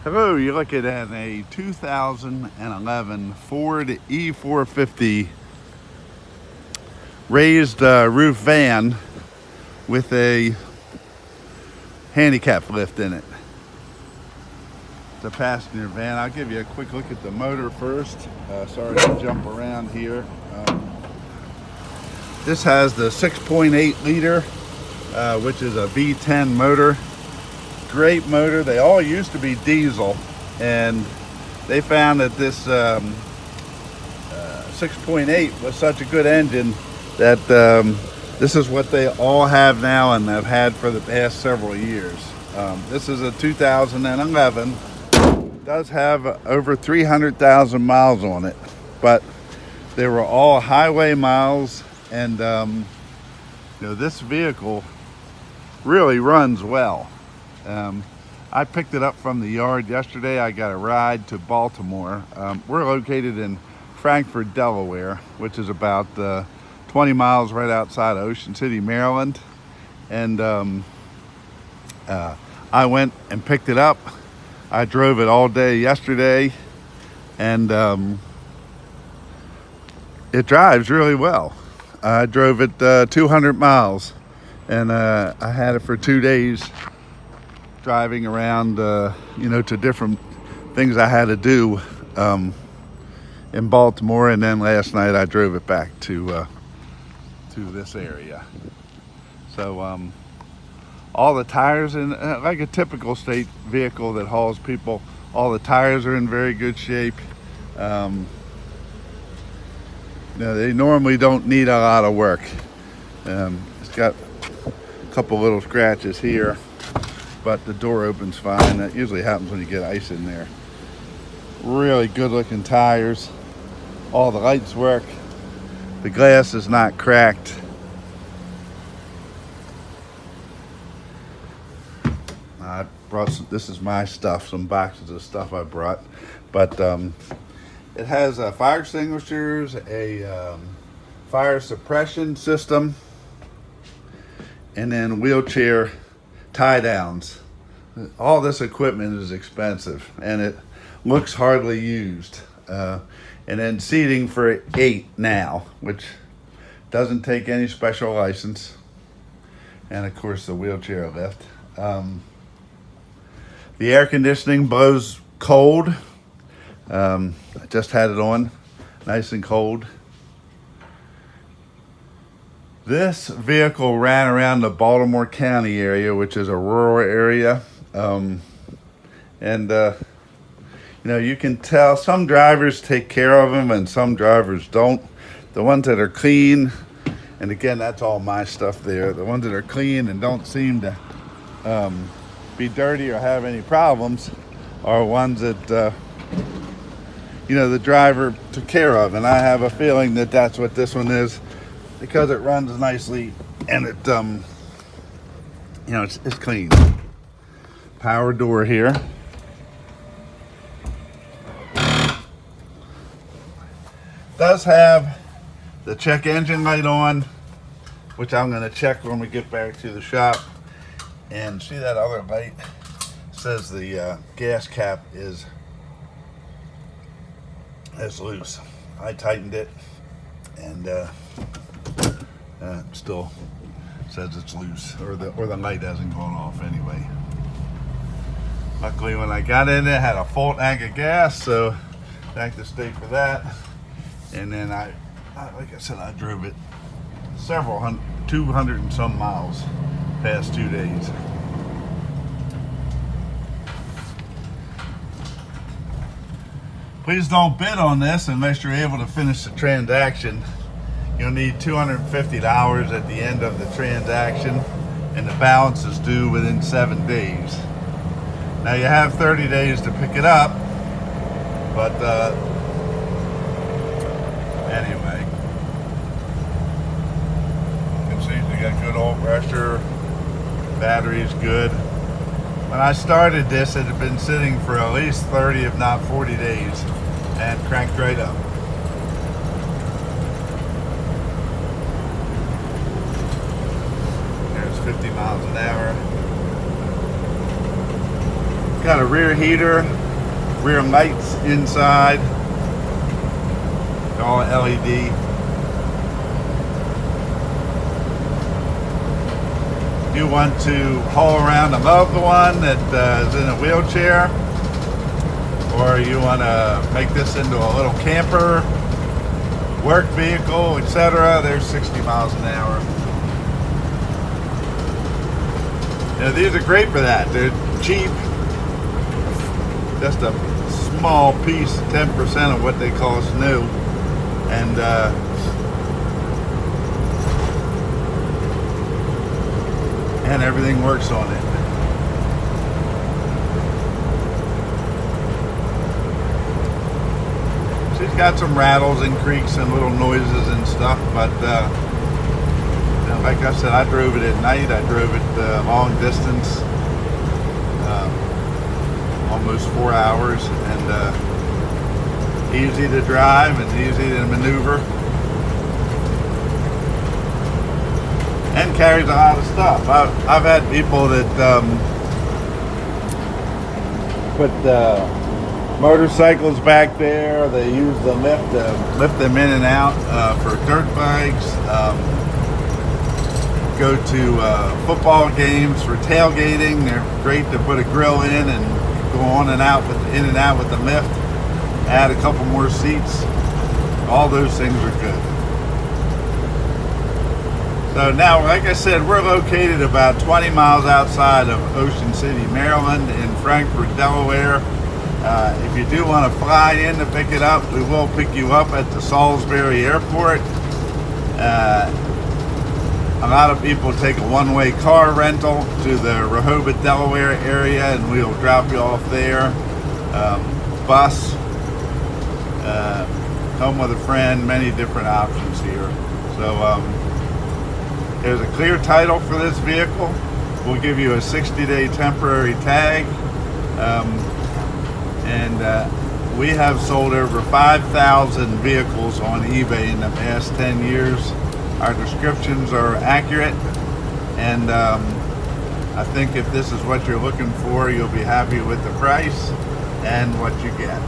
Hello, you're looking at a 2011 Ford E450 raised roof van with a handicap lift in it. It's a passenger van. I'll give you a quick look at the motor first. Sorry to jump around here. This has the 6.8 liter, which is a V10 motor. Great motor. They all used to be diesel, and they found that this 6.8 was such a good engine that this is what they all have now and have had for the past several years. This is a 2011. It does have over 300,000 miles on it, but they were all highway miles, and this vehicle really runs well. I picked it up from the yard yesterday. I got a ride to Baltimore. We're located in Frankfort, Delaware, which is about 20 miles right outside of Ocean City, Maryland. And I went and picked it up. I drove it all day yesterday, and it drives really well. I drove it 200 miles, and I had it for 2 days, driving around, to different things I had to do in Baltimore, and then last night I drove it back to this area. So all the tires in, like a typical state vehicle that hauls people, all the tires are in very good shape. They normally don't need a lot of work. It's got a couple little scratches here, but the door opens fine. That usually happens when you get ice in there. Really good looking tires. All the lights work. The glass is not cracked. I brought this is my stuff, some boxes of stuff I brought, but it has fire extinguishers, a fire suppression system, and then wheelchair tie downs. All this equipment is expensive, and it looks hardly used. And then seating for 8 now, which doesn't take any special license. And of course the wheelchair lift. The air conditioning blows cold. I just had it on, nice and cold. This vehicle ran around the Baltimore County area, which is a rural area. You can tell some drivers take care of them and some drivers don't. The ones that are clean, and again, that's all my stuff there. The ones that are clean and don't seem to be dirty or have any problems are ones that, the driver took care of. And I have a feeling that that's what this one is, because it runs nicely and it, it's clean. Power door here. Does have the check engine light on, which I'm going to check when we get back to the shop. And see that other light? Says the gas cap is loose. I tightened it, and still says it's loose, or the light hasn't gone off anyway. Luckily, when I got in there, I had a full tank of gas, so thank the state for that. And then like I said, I drove it 200 and some miles past 2 days. Please don't bid on this unless you're able to finish the transaction. You'll need $250 at the end of the transaction, and the balance is due within 7 days. Now you have 30 days to pick it up, but anyway, you can see we got good oil pressure, battery's good. When I started this, it had been sitting for at least 30, if not 40 days, and cranked right up. There's 50 miles an hour. got a rear heater, rear lights inside, all LED. If you want to haul around a loved one that is in a wheelchair, or you want to make this into a little camper, work vehicle, etc., there's 60 miles an hour. These are great for that. They're cheap, just a small piece, 10% of what they cost new, and everything works on it. She's got some rattles and creaks and little noises and stuff, but like I said, I drove it at night. I drove it long distance, almost 4 hours, and easy to drive and easy to maneuver, and carries a lot of stuff. I've had people that put motorcycles back there. They use the lift to lift them in and out for dirt bikes. Go to football games for tailgating. They're great to put a grill in and go on and out in and out with the lift. Add a couple more seats. All those things are good. So now, like I said, we're located about 20 miles outside of Ocean City, Maryland, in Frankfort, Delaware. If you do want to fly in to pick it up, we will pick you up at the Salisbury Airport. A lot of people take a one-way car rental to the Rehoboth, Delaware area, and we'll drop you off there. Bus, come with a friend, many different options here. So there's a clear title for this vehicle. We'll give you a 60-day temporary tag. We have sold over 5,000 vehicles on eBay in the past 10 years. Our descriptions are accurate, and I think if this is what you're looking for, you'll be happy with the price and what you get.